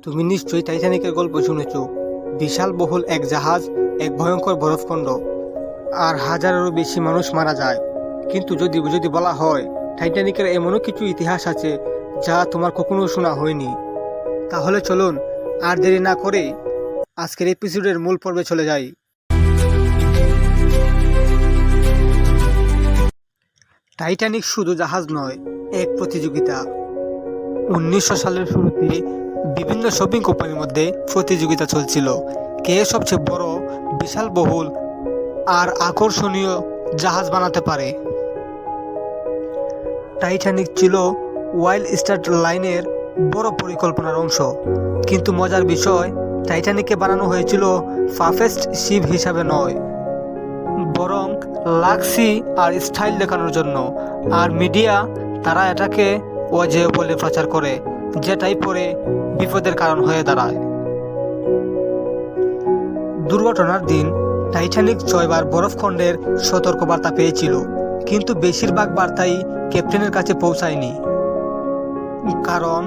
তুমি নিশ্চয়ই টাইটানিকের গল্প শুনেছ। বিশাল বহুল এক জাহাজ, এক ভয়ঙ্কর বরফখণ্ড, আর হাজারেরও বেশি মানুষ মারা যায়। কিন্তু যদি যদি বলা হয় টাইটানিকের এমনও কিছু ইতিহাস আছে যা তোমার কখনো শোনা হয়নি, তাহলে চলুন আর দেরি না করে আজকের এপিসোডের মূল পর্বে চলে যাই। টাইটানিক শুধু জাহাজ নয়, এক প্রতিযোগিতা। 1900 সালের শুরুতে বিভিন্ন শপিং কোম্পানির মধ্যে প্রতিযোগিতা চলছিল, কে সবচেয়ে বড়, বিশাল বহুল আর আকর্ষণীয় জাহাজ বানাতে পারে। টাইটানিক ছিল ওয়াইল্ড স্টার লাইনের বড় পরিকল্পনার অংশ, কিন্তু মজার বিষয়, টাইটানিককে বানানো হয়েছিল ফাফেস্ট শিপ হিসাবে নয়, বরং লাক্সি আর স্টাইল দেখানোর জন্য। আর মিডিয়া তারা এটাকে অজেয় বলে প্রচার করে, যেটাই পরে বিপদের কারণ হয়ে দাঁড়ায়। দুর্ঘটনার দিন টাইটানিক 6 বার বরফখণ্ডের সতর্কবার্তা পেয়েছিল, কিন্তু বেশিরভাগ বার্তাই ক্যাপ্টেনের কাছে পৌঁছায়নি, কারণ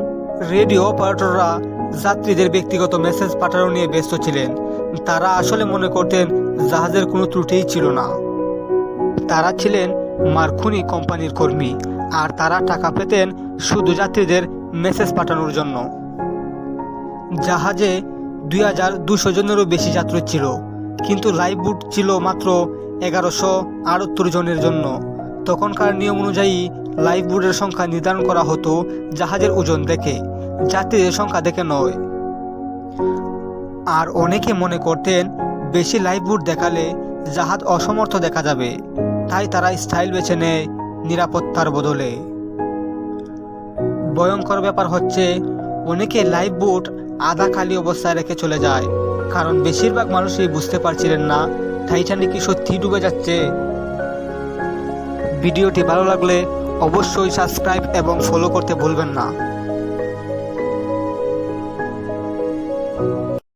রেডিও অপারেটররা যাত্রীদের ব্যক্তিগত মেসেজ পাঠানো নিয়ে ব্যস্ত ছিলেন। তারা আসলে মনে করতেন জাহাজের কোনো ত্রুটিই ছিল না। তারা ছিলেন মার্কনি কোম্পানির কর্মী, আর তারা টাকা পেতেন শুধু যাত্রীদের মেসেজ পাঠানোর জন্য। জাহাজে 2200 জনেরও বেশি যাত্রী ছিল, কিন্তু লাইফ বুট ছিল মাত্র 1178 জনের জন্য। তখনকার নিয়ম অনুযায়ী লাইফ বুটের সংখ্যা নির্ধারণ করা হতো জাহাজের ওজন দেখে, যাত্রীদের সংখ্যা দেখে নয়। আর অনেকে মনে করতেন বেশি লাইফ বুট দেখালে জাহাজ অসমর্থ দেখা যাবে, তাই তারা স্টাইল বেছে নেয় নিরাপত্তার বদলে। ভয়ঙ্কর ব্যাপার হচ্ছে, অনেকে লাইফ বুট আধা খালি অবস্থায় রেখে চলে যায়, কারণ বেশিরভাগ মানুষই বুঝতে পারছিলেন না টাইটানিক কি সত্যি ডুবে যাচ্ছে। ভিডিওটি ভালো লাগলে অবশ্যই সাবস্ক্রাইব এবং ফলো করতে ভুলবেন না।